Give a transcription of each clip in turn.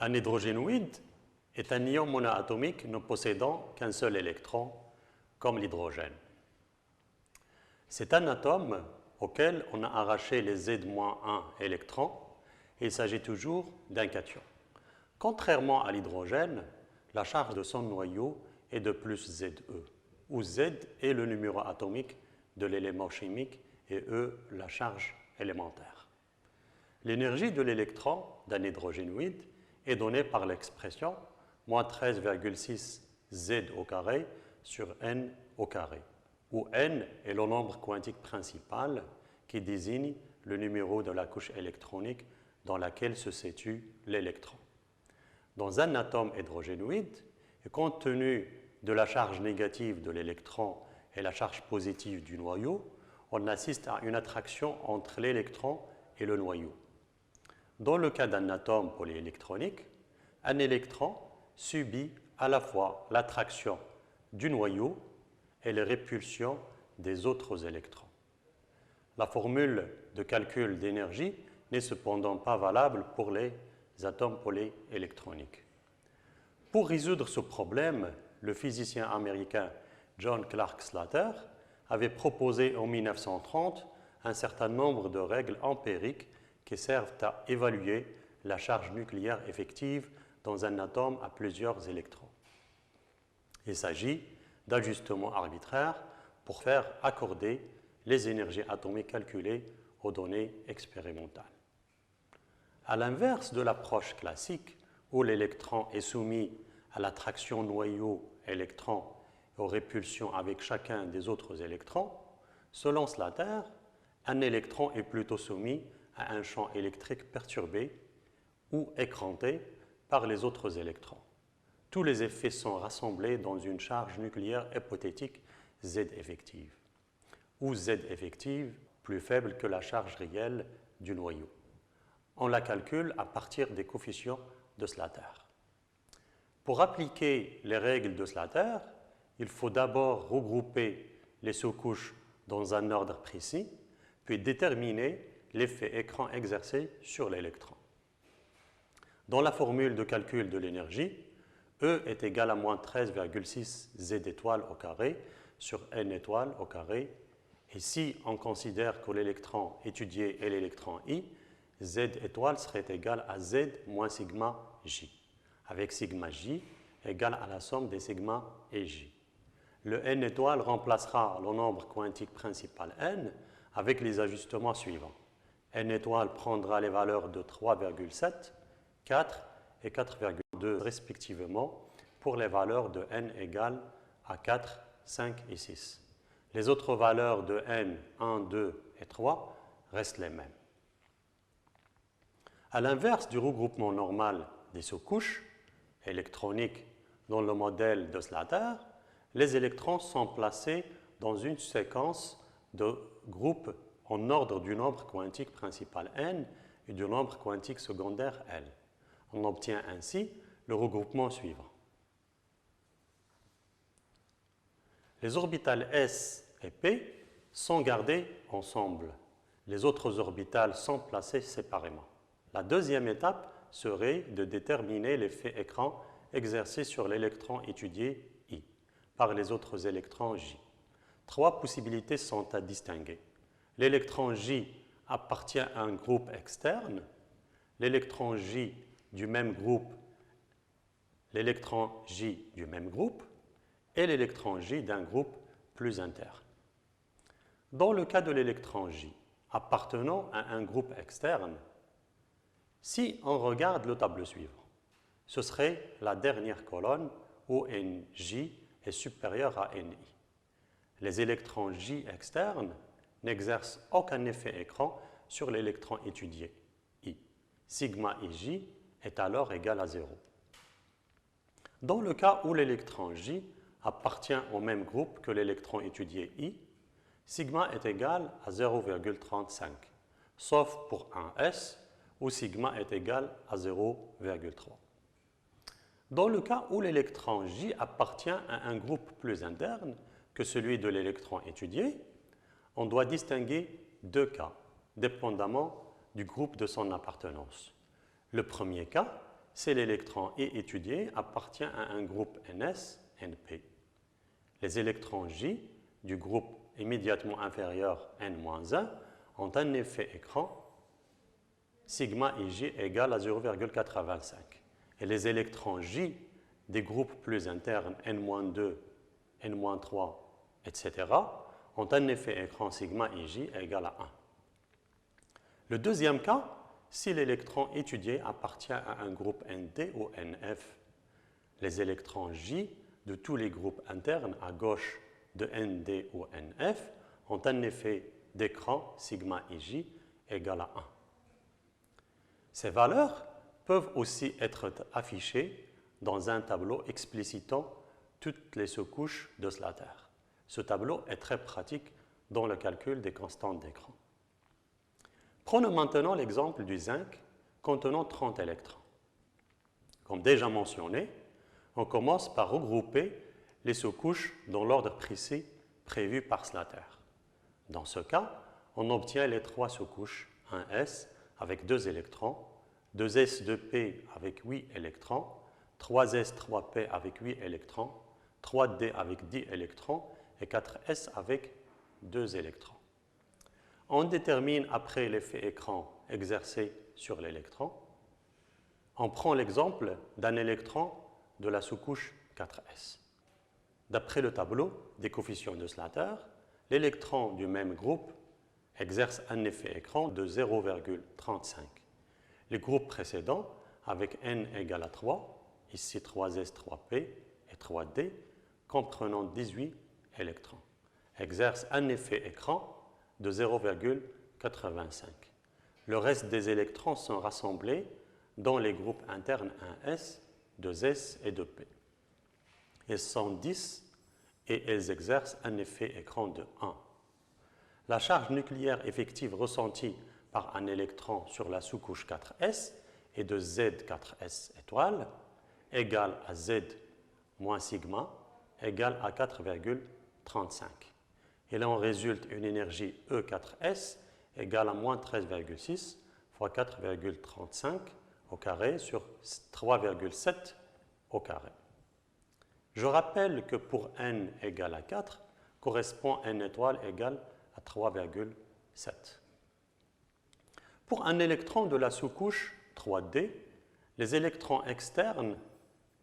Un hydrogénoïde est un ion monoatomique ne possédant qu'un seul électron, comme l'hydrogène. C'est un atome auquel on a arraché les Z-1 électrons et il s'agit toujours d'un cation. Contrairement à l'hydrogène, la charge de son noyau est de plus Ze, où Z est le numéro atomique de l'élément chimique et E la charge élémentaire. L'énergie de l'électron d'un hydrogénoïde est donnée par l'expression moins 13,6 Z au carré sur N au carré, où N est le nombre quantique principal qui désigne le numéro de la couche électronique dans laquelle se situe l'électron. Dans un atome hydrogénoïde, et compte tenu de la charge négative de l'électron et la charge positive du noyau, on assiste à une attraction entre l'électron et le noyau. Dans le cas d'un atome polyélectronique, un électron subit à la fois l'attraction du noyau et les répulsions des autres électrons. La formule de calcul d'énergie n'est cependant pas valable pour les atomes polyélectroniques. Pour résoudre ce problème, le physicien américain John Clark Slater avait proposé en 1930 un certain nombre de règles empiriques qui servent à évaluer la charge nucléaire effective dans un atome à plusieurs électrons. Il s'agit d'ajustements arbitraires pour faire accorder les énergies atomiques calculées aux données expérimentales. À l'inverse de l'approche classique où l'électron est soumis à l'attraction noyau-électron et aux répulsions avec chacun des autres électrons, selon Slater, un électron est plutôt soumis à un champ électrique perturbé ou écranté par les autres électrons. Tous les effets sont rassemblés dans une charge nucléaire hypothétique Z effective, où Z effective plus faible que la charge réelle du noyau. On la calcule à partir des coefficients de Slater. Pour appliquer les règles de Slater, il faut d'abord regrouper les sous-couches dans un ordre précis, puis déterminer l'effet écran exercé sur l'électron. Dans la formule de calcul de l'énergie, E est égal à moins 13,6 Z étoile au carré sur N étoile au carré. Et si on considère que l'électron étudié est l'électron I, Z étoile serait égal à Z moins sigma J, avec sigma J égal à la somme des sigma et J. Le N étoile remplacera le nombre quantique principal N avec les ajustements suivants. N étoile prendra les valeurs de 3,7, 4 et 4,2 respectivement pour les valeurs de N égale à 4, 5 et 6. Les autres valeurs de N, 1, 2 et 3 restent les mêmes. À l'inverse du regroupement normal des sous-couches électroniques dans le modèle de Slater, les électrons sont placés dans une séquence de groupes en ordre du nombre quantique principal N et du nombre quantique secondaire L. On obtient ainsi le regroupement suivant. Les orbitales S et P sont gardées ensemble. Les autres orbitales sont placées séparément. La deuxième étape serait de déterminer l'effet écran exercé sur l'électron étudié I par les autres électrons J. Trois possibilités sont à distinguer. L'électron J appartient à un groupe externe, l'électron J du même groupe, l'électron J du même groupe et l'électron J d'un groupe plus interne. Dans le cas de l'électron J appartenant à un groupe externe, si on regarde le tableau suivant, ce serait la dernière colonne où Nj est supérieur à Ni. Les électrons J externes n'exercent aucun effet écran sur l'électron étudié, I. Sigma Ij est alors égal à 0. Dans le cas où l'électron J appartient au même groupe que l'électron étudié I, sigma est égal à 0,35, sauf pour un S où sigma est égal à 0,3. Dans le cas où l'électron J appartient à un groupe plus interne que celui de l'électron étudié, on doit distinguer deux cas, dépendamment du groupe de son appartenance. Le premier cas si l'électron est étudié appartient à un groupe NS, NP. Les électrons J du groupe immédiatement inférieur N-1 ont un effet écran sigma IJ égale à 0,85. Et les électrons J des groupes plus internes N-2, N-3, etc. ont un effet écran sigma IJ égale à 1. Le deuxième cas, si l'électron étudié appartient à un groupe ND ou NF, les électrons J de tous les groupes internes à gauche de ND ou NF ont un effet d'écran sigma IJ égal à 1. Ces valeurs peuvent aussi être affichées dans un tableau explicitant toutes les sous-couches de Slater. Ce tableau est très pratique dans le calcul des constantes d'écran. Prenons maintenant l'exemple du zinc contenant 30 électrons. Comme déjà mentionné, on commence par regrouper les sous-couches dans l'ordre précis prévu par Slater. Dans ce cas, on obtient les trois sous-couches, 1s avec 2 électrons, 2s 2p avec 8 électrons, 3s 3p avec 8 électrons, 3d avec 10 électrons et 4s avec 2 électrons. On détermine après l'effet écran exercé sur l'électron. On prend l'exemple d'un électron de la sous-couche 4s. D'après le tableau des coefficients de Slater, l'électron du même groupe exerce un effet écran de 0,35. Les groupes précédents, avec n égale à 3, ici 3s, 3p et 3d, comprenant 18 électrons, exercent un effet écran de 0,85. Le reste des électrons sont rassemblés dans les groupes internes 1s, 2s et 2p. Ils sont 10 et ils exercent un effet écran de 1. La charge nucléaire effective ressentie par un électron sur la sous-couche 4s est de Z4s étoile égale à Z moins sigma égale à 4,35. Il en résulte une énergie E4s égale à moins 13,6 fois 4,35 au carré sur 3,7 au carré. Je rappelle que pour n égale à 4, correspond n étoile égale à 3,7. Pour un électron de la sous-couche 3D, les électrons externes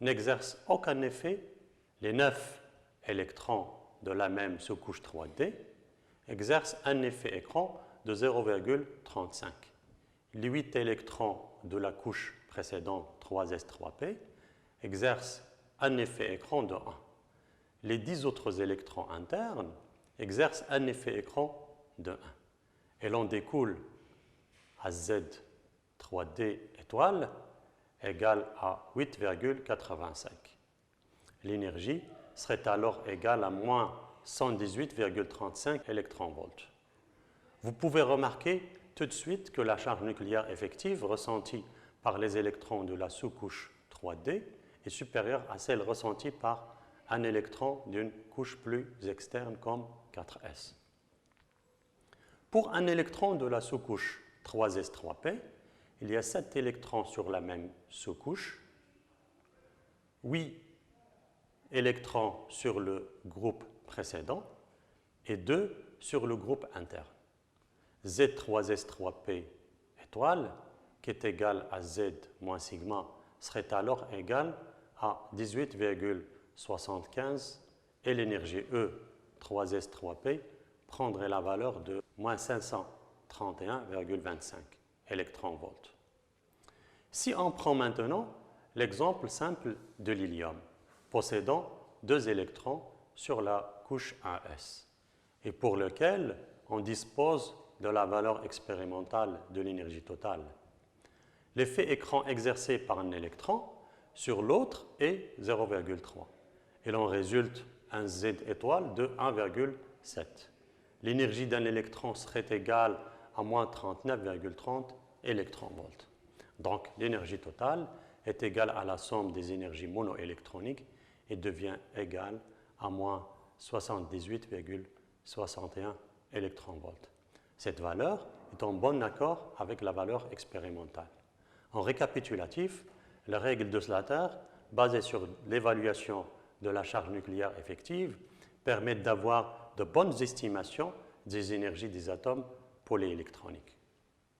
n'exercent aucun effet. Les 9 électrons de la même sous-couche 3D exercent un effet écran de 0,35. Les 8 électrons de la couche précédente 3s3p exercent un effet écran de 1. Les 10 autres électrons internes exercent un effet écran de 1. Et l'on découle à Z 3D étoile égale à 8,85. L'énergie serait alors égale à moins 118,35 électronvolts. Vous pouvez remarquer tout de suite que la charge nucléaire effective ressentie par les électrons de la sous-couche 3D est supérieure à celle ressentie par un électron d'une couche plus externe comme 4s. Pour un électron de la sous-couche 3s3p, il y a 7 électrons sur la même sous-couche, 8 électrons sur le groupe précédent et 2 sur le groupe interne. Z3s3p étoile, qui est égal à Z moins sigma, serait alors égal à 18,75 et l'énergie E 3s3p prendrait la valeur de moins 531,25 électronvolts. Si on prend maintenant l'exemple simple de l'hélium, possédant 2 électrons sur la couche 1s, et pour lequel on dispose de la valeur expérimentale de l'énergie totale. L'effet écran exercé par un électron sur l'autre est 0,3. Il en résulte un Z étoile de 1,7. L'énergie d'un électron serait égale à moins 39,30 électronvolts. Donc l'énergie totale est égale à la somme des énergies monoélectroniques et devient égale à moins 78,61 électronvolts. Cette valeur est en bon accord avec la valeur expérimentale. En récapitulatif, les règles de Slater, basées sur l'évaluation de la charge nucléaire effective, permettent d'avoir de bonnes estimations des énergies des atomes polyélectroniques.